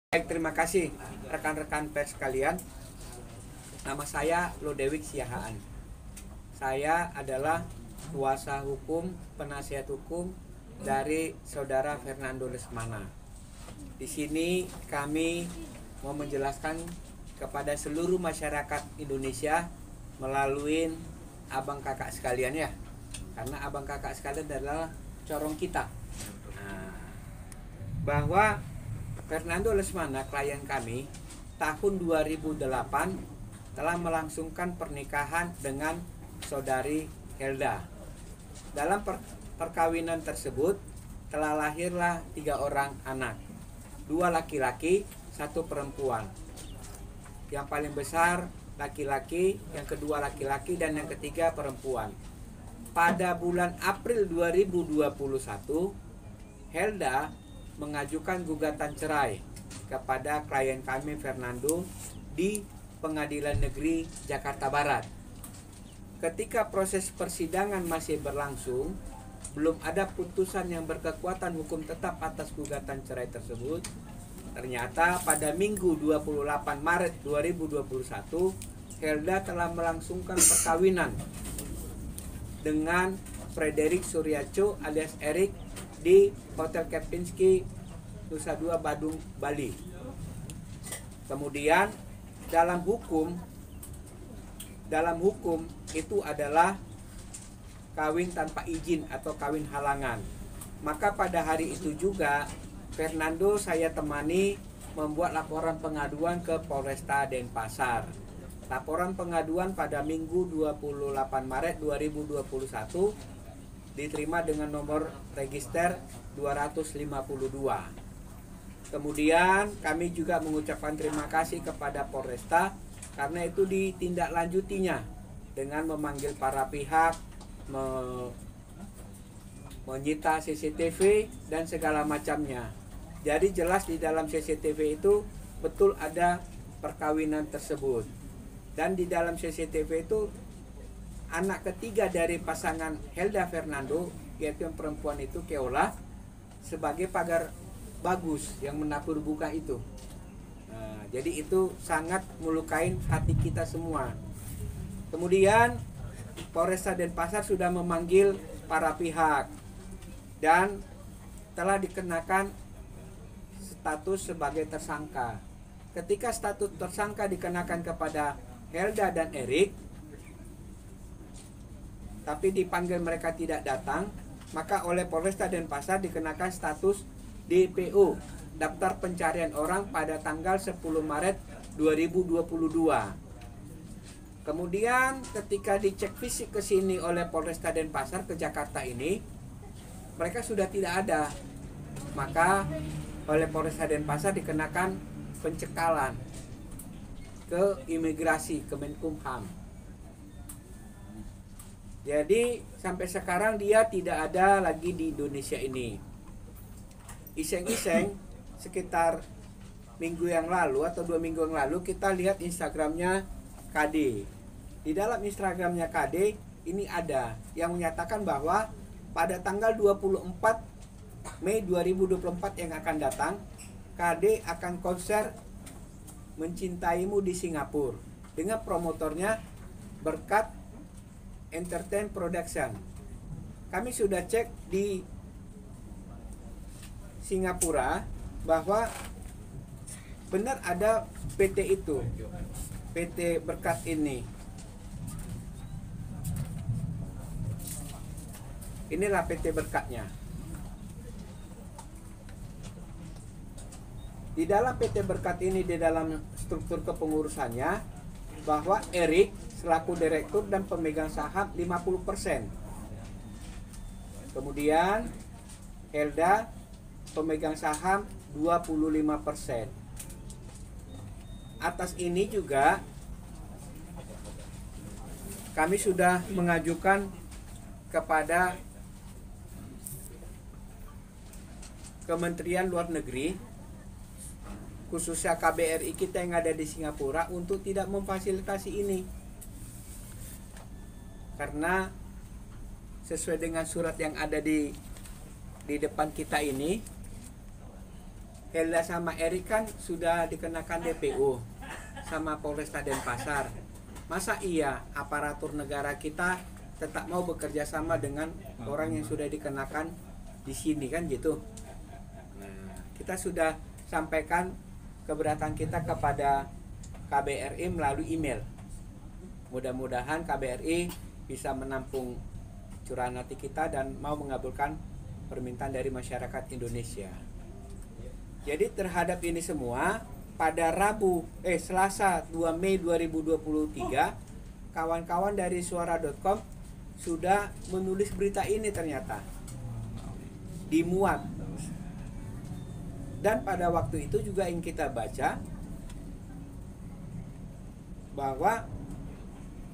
Baik, terima kasih rekan-rekan pers sekalian. Nama saya Lodewik Siahaan. Saya adalah kuasa hukum, penasihat hukum dari saudara Fernando Lesmana. Di sini kami mau menjelaskan kepada seluruh masyarakat Indonesia melalui abang kakak sekalian ya. Karena abang kakak sekalian adalah corong kita. Bahwa Fernando Lesmana, klien kami, tahun 2008 telah melangsungkan pernikahan dengan saudari Helda. Dalam perkawinan tersebut telah lahirlah 3 orang anak, 2 laki-laki, 1 perempuan. Yang paling besar laki-laki, yang kedua laki-laki, dan yang ketiga perempuan. Pada bulan April 2021, Helda mengajukan gugatan cerai kepada klien kami Fernando di Pengadilan Negeri Jakarta Barat. Ketika proses persidangan masih berlangsung, belum ada putusan yang berkekuatan hukum tetap atas gugatan cerai tersebut. Ternyata pada Minggu 28 Maret 2021, Helda telah melangsungkan perkawinan dengan Frederick Suryaco alias Erik di Hotel Kempinski Nusa Dua Badung, Bali. Kemudian dalam hukum itu adalah kawin tanpa izin atau kawin halangan. Maka pada hari itu juga Fernando saya temani membuat laporan pengaduan ke Polresta Denpasar. Laporan pengaduan pada Minggu 28 Maret 2021 diterima dengan nomor register 252. Kemudian kami juga mengucapkan terima kasih kepada Polresta karena itu ditindaklanjutinya dengan memanggil para pihak, menyita CCTV dan segala macamnya. Jadi jelas di dalam CCTV itu betul ada perkawinan tersebut. Dan di dalam CCTV itu anak ketiga dari pasangan Helda Fernando, yaitu yang perempuan itu Keola, sebagai pagar bagus yang menapur buka itu. Jadi itu sangat melukai hati kita semua. Kemudian Polresta Denpasar sudah memanggil para pihak dan telah dikenakan status sebagai tersangka. Ketika status tersangka dikenakan kepada Helda dan Erik, tapi dipanggil mereka tidak datang, maka oleh Polresta Denpasar dikenakan status DPO, daftar pencarian orang, pada tanggal 10 Maret 2022. Kemudian ketika dicek fisik ke sini oleh Polresta Denpasar ke Jakarta ini, mereka sudah tidak ada. Maka oleh Polresta Denpasar dikenakan pencekalan ke imigrasi, Kemenkumham. Jadi sampai sekarang dia tidak ada lagi di Indonesia ini. Iseng-iseng sekitar minggu yang lalu atau 2 minggu yang lalu kita lihat Instagramnya KD. Di dalam Instagramnya KD ini ada yang menyatakan bahwa pada tanggal 24 Mei 2024 yang akan datang, KD akan konser Mencintaimu di Singapura dengan promotornya Berkat Entertain Production. Kami sudah cek di Singapura bahwa benar ada PT itu, PT Berkat ini. Inilah PT Berkatnya. Di dalam PT Berkat ini, di dalam struktur kepengurusannya, bahwa Erik selaku direktur dan pemegang saham 50%. Kemudian Helda pemegang saham 25%. Atas ini juga kami sudah mengajukan kepada Kementerian Luar Negeri, khususnya KBRI kita yang ada di Singapura, untuk tidak memfasilitasi ini. Karena sesuai dengan surat yang ada di depan kita ini, Helda sama Erik kan sudah dikenakan DPO sama Polresta Denpasar. Masa iya aparatur negara kita tetap mau bekerja sama dengan orang yang sudah dikenakan di sini kan gitu. Nah, kita sudah sampaikan keberatan kita kepada KBRI melalui email. Mudah-mudahan KBRI bisa menampung curahan hati kita dan mau mengabulkan permintaan dari masyarakat Indonesia. Jadi terhadap ini semua, pada Selasa 2 Mei 2023, kawan-kawan dari suara.com sudah menulis berita ini ternyata. Dimuat. Dan pada waktu itu juga yang kita baca bahwa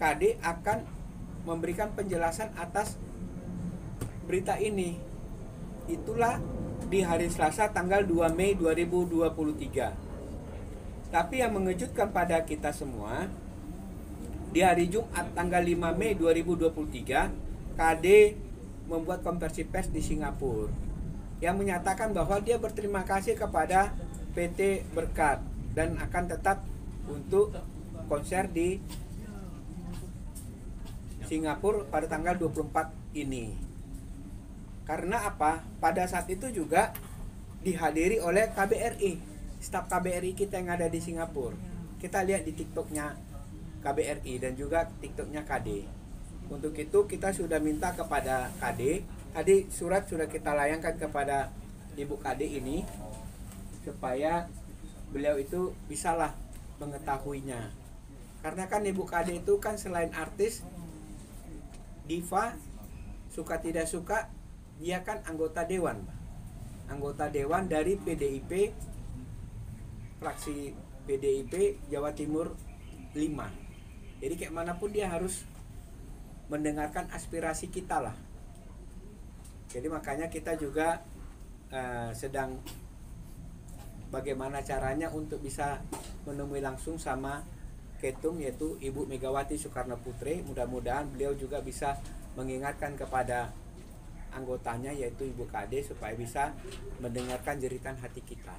KD akan memberikan penjelasan atas berita ini. Itulah di hari Selasa tanggal 2 Mei 2023. Tapi yang mengejutkan pada kita semua, di hari Jumat tanggal 5 Mei 2023, KD membuat konversi pers di Singapura yang menyatakan bahwa dia berterima kasih kepada PT Berkat dan akan tetap untuk konser di Singapura pada tanggal 24 ini. Karena apa? Pada saat itu juga dihadiri oleh KBRI, staf KBRI kita yang ada di Singapura. Kita lihat di TikToknya KBRI dan juga TikToknya KD. Untuk itu kita sudah minta kepada KD. Tadi surat sudah kita layangkan kepada Ibu KD ini supaya beliau itu bisalah mengetahuinya. Karena kan Ibu KD itu kan selain artis, diva, suka tidak suka, dia kan anggota dewan, anggota dewan dari PDIP, fraksi PDIP Jawa Timur 5. Jadi kayak manapun dia harus mendengarkan aspirasi kita lah. Jadi makanya kita juga sedang bagaimana caranya untuk bisa menemui langsung sama Ketum, yaitu Ibu Megawati Soekarno Putri. Mudah-mudahan beliau juga bisa mengingatkan kepada anggotanya yaitu Ibu KD supaya bisa mendengarkan jeritan hati kita.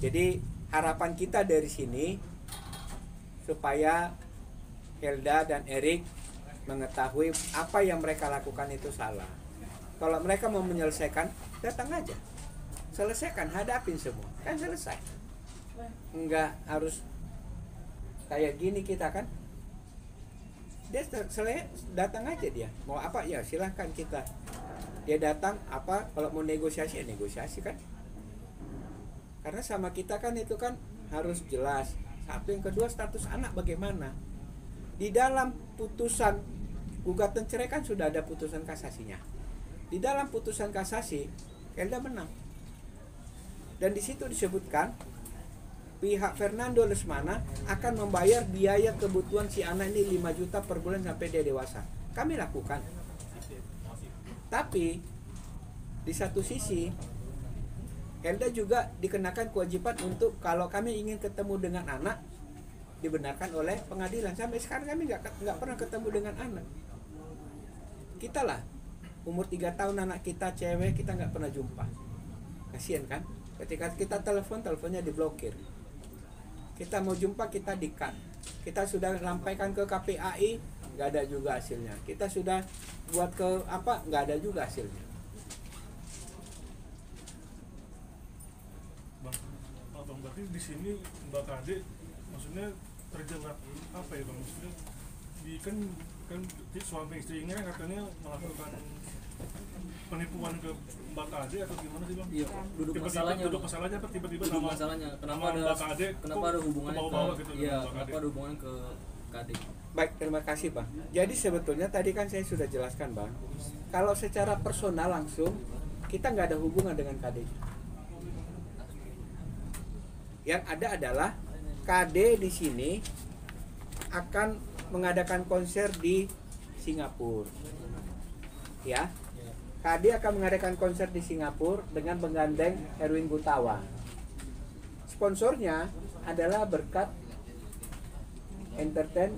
Jadi harapan kita dari sini supaya Helda dan Erik mengetahui apa yang mereka lakukan itu salah. Kalau mereka mau menyelesaikan, datang aja, selesaikan, hadapin semua, kan selesai. Enggak harus kayak gini kita kan. Dia datang aja, dia mau apa ya silahkan kita. Dia datang apa, kalau mau negosiasi ya negosiasi kan. Karena sama kita kan itu kan harus jelas. Satu, yang kedua status anak bagaimana. Di dalam putusan gugatan cerai kan sudah ada putusan kasasinya. Di dalam putusan kasasi Helda menang. Dan di situ disebutkan pihak Fernando Lesmana akan membayar biaya kebutuhan si anak ini 5 juta per bulan sampai dia dewasa. Kami lakukan. Tapi di satu sisi Helda juga dikenakan kewajiban untuk kalau kami ingin ketemu dengan anak dibenarkan oleh pengadilan. Sampai sekarang kami nggak pernah ketemu dengan anak. Kita lah umur 3 tahun anak kita cewek kita nggak pernah jumpa. Kasian kan? Ketika kita telepon, teleponnya diblokir. Kita mau jumpa, kita di-cut. Kita sudah sampaikan ke KPAI, nggak ada juga hasilnya. Kita sudah buat ke apa, nggak ada juga hasilnya. Bang, berarti di sini Mbak Kade maksudnya terjerat apa ya Bang? Maksudnya kan suami istrinya katanya melakukan penipuan ke Mbak Kade atau gimana sih Bang? Iya, duduk masalahnya apa tiba-tiba duduk sama masalahnya. Kenapa sama ada Mbak Kade kenapa ada hubungannya gitu, iya, Mbak kenapa Kade? ada hubungan ke Kade? Baik, terima kasih Bang. Jadi sebetulnya tadi kan saya sudah jelaskan Bang. Kalau secara personal langsung kita nggak ada hubungan dengan KD. Yang ada adalah KD di sini akan mengadakan konser di Singapura. Ya. KD akan mengadakan konser di Singapura dengan menggandeng Erwin Gutawa. Sponsornya adalah Berkat Entertain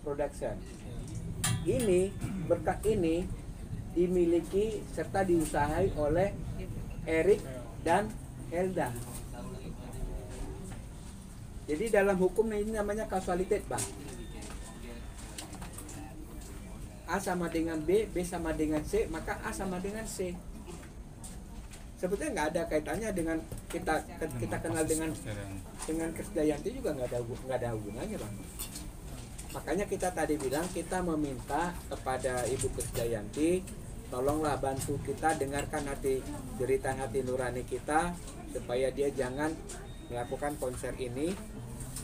Production. Ini Berkat ini dimiliki serta diusahakan oleh Erik dan Helda. Jadi dalam hukum ini namanya kausalitas, Bang. A sama dengan B, B sama dengan C, maka A sama dengan C. Sebetulnya nggak ada kaitannya dengan kita kenal dengan Krisdayanti juga nggak ada hubungannya, Bang. Makanya kita tadi bilang kita meminta kepada Ibu Krisdayanti, tolonglah bantu kita dengarkan jeritan hati nurani kita supaya dia jangan melakukan konser ini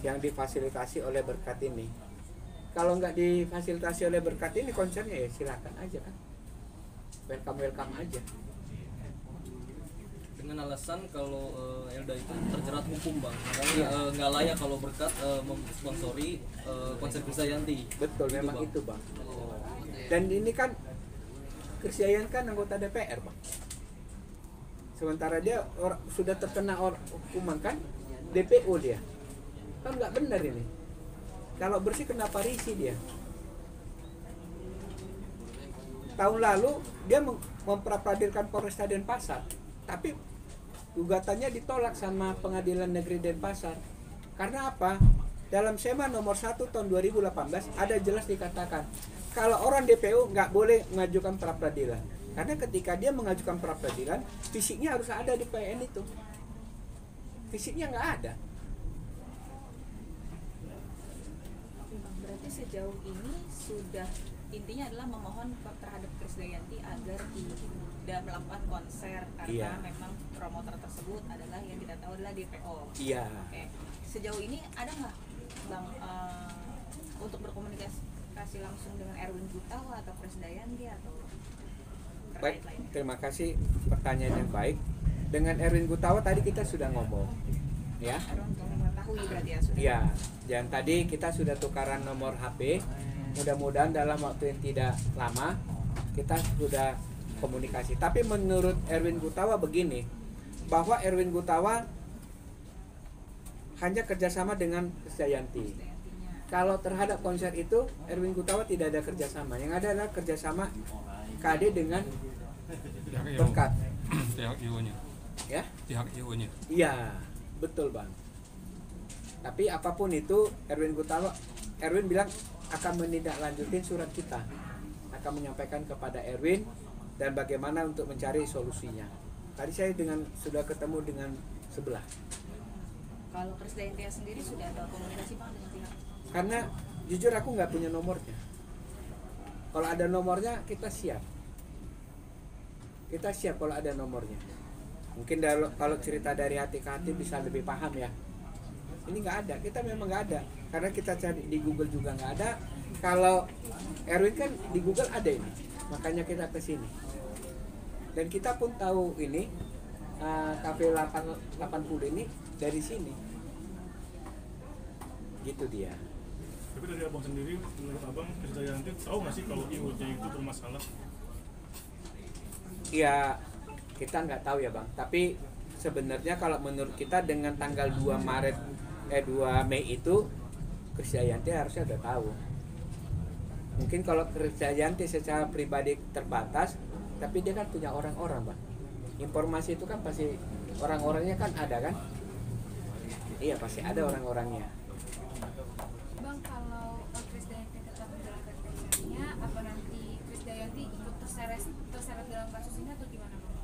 yang difasilitasi oleh berkat ini. Kalau nggak difasilitasi oleh berkat ini konsernya ya silakan aja kan, welcome aja. Dengan alasan kalau Elda itu terjerat hukum, Bang, makanya nggak layak kalau berkat memsponsori konser Krisdayanti. Betul, gitu, memang Bang. itu, Bang. Dan ini kan Krisdayanti kan anggota DPR, Bang. Sementara dia sudah terkena hukuman kan DPO dia. Kan nggak benar ini. Kalau bersih kenapa risih dia? Tahun lalu dia memprapradilan Polresta Denpasar, tapi gugatannya ditolak sama Pengadilan Negeri Denpasar. Karena apa? Dalam SEMA nomor 1 tahun 2018 ada jelas dikatakan kalau orang DPO nggak boleh mengajukan prapradilan. Karena ketika dia mengajukan prapradilan, fisiknya harus ada di PN itu. Fisiknya nggak ada. Berarti sejauh ini sudah intinya adalah memohon terhadap Krisdayanti agar tidak melakukan konser karena memang promotor tersebut adalah yang kita tahu adalah DPO. Iya. Oke. Sejauh ini ada nggak, Bang, untuk berkomunikasi langsung dengan Erwin Gutawa atau Krisdayanti atau Baik, terkait lainnya? terima kasih pertanyaan yang baik. Dengan Erwin Gutawa tadi kita sudah ngomong, ya. Erwin untuk mengetahui berarti ya sudah. Iya, dan tadi kita sudah tukaran nomor HP. Mudah-mudahan dalam waktu yang tidak lama kita sudah komunikasi. Tapi menurut Erwin Gutawa begini, bahwa Erwin Gutawa hanya kerjasama dengan Krisdayanti. Kalau terhadap konser itu Erwin Gutawa tidak ada kerjasama. Yang ada adalah kerjasama KD dengan berkat. Pihak IO-nya. Ya? Pihak IO-nya. Iya, betul, Bang. Tapi apapun itu Erwin bilang akan menindaklanjutin surat kita, akan menyampaikan kepada Erwin dan bagaimana untuk mencari solusinya. Tadi saya sudah ketemu dengan sebelah. Kalau Krisdayanti sendiri sudah ada komunikasi, Bang, dengan pihak? Karena jujur aku nggak punya nomornya. Kalau ada nomornya kita siap. Kita siap kalau ada nomornya. Mungkin kalau cerita dari hati ke hati bisa lebih paham ya. Ini nggak ada, kita memang nggak ada. Karena kita cari di Google juga nggak ada. Kalau Erwin kan di Google ada ini, makanya kita ke sini. Dan kita pun tahu ini Cafe 880 ini dari sini. Gitu dia. Tapi dari abang sendiri, menurut abang Krisdayanti tahu nggak sih kalau IO-nya itu bermasalah? Ya kita nggak tahu ya, Bang. Tapi sebenarnya kalau menurut kita dengan tanggal 2 Mei itu Krisdayanti harusnya udah tahu. Mungkin kalau Krisdayanti secara pribadi terbatas, tapi dia kan punya orang-orang, Bang. Informasi itu kan pasti orang-orangnya kan ada kan? Iya, pasti ada orang-orangnya. Bang, kalau Krisdayanti tetap menjalankan konsernya, apa nanti Krisdayanti ikut terseret dalam kasus ini atau gimana, Bang?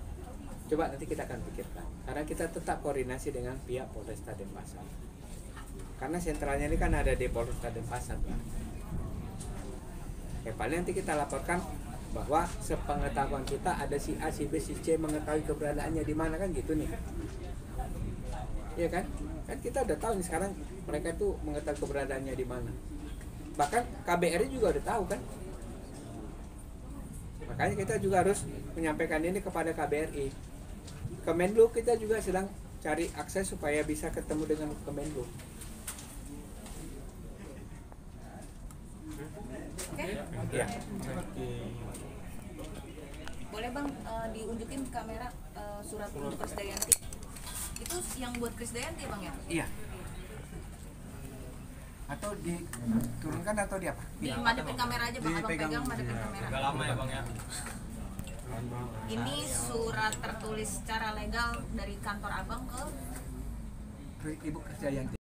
Coba nanti kita akan pikirkan. Karena kita tetap koordinasi dengan pihak Polresta Denpasar. Karena sentralnya ini kan ada di Polresta Denpasar, Bang. Paling nanti kita laporkan bahwa sepengetahuan kita ada si A, si B, si C mengetahui keberadaannya di mana kan gitu nih. Iya kan? Kan kita udah tahu nih sekarang mereka itu mengetahui keberadaannya di mana. Bahkan KBRI juga udah tahu kan. Makanya kita juga harus menyampaikan ini kepada KBRI. Kemenlu kita juga sedang cari akses supaya bisa ketemu dengan Kemenlu. Oke? Ya. Boleh, Bang, diunjukin kamera surat untuk Krisdayanti. Itu yang buat Krisdayanti, Bang, ya? Iya. Atau diturunkan atau di apa? Dimadepin kamera aja, Bang. Abang pegang madepin kamera. Agak lama ya, Bang, ya. Ini surat tertulis secara legal dari kantor abang ke Ibu Krisdayanti.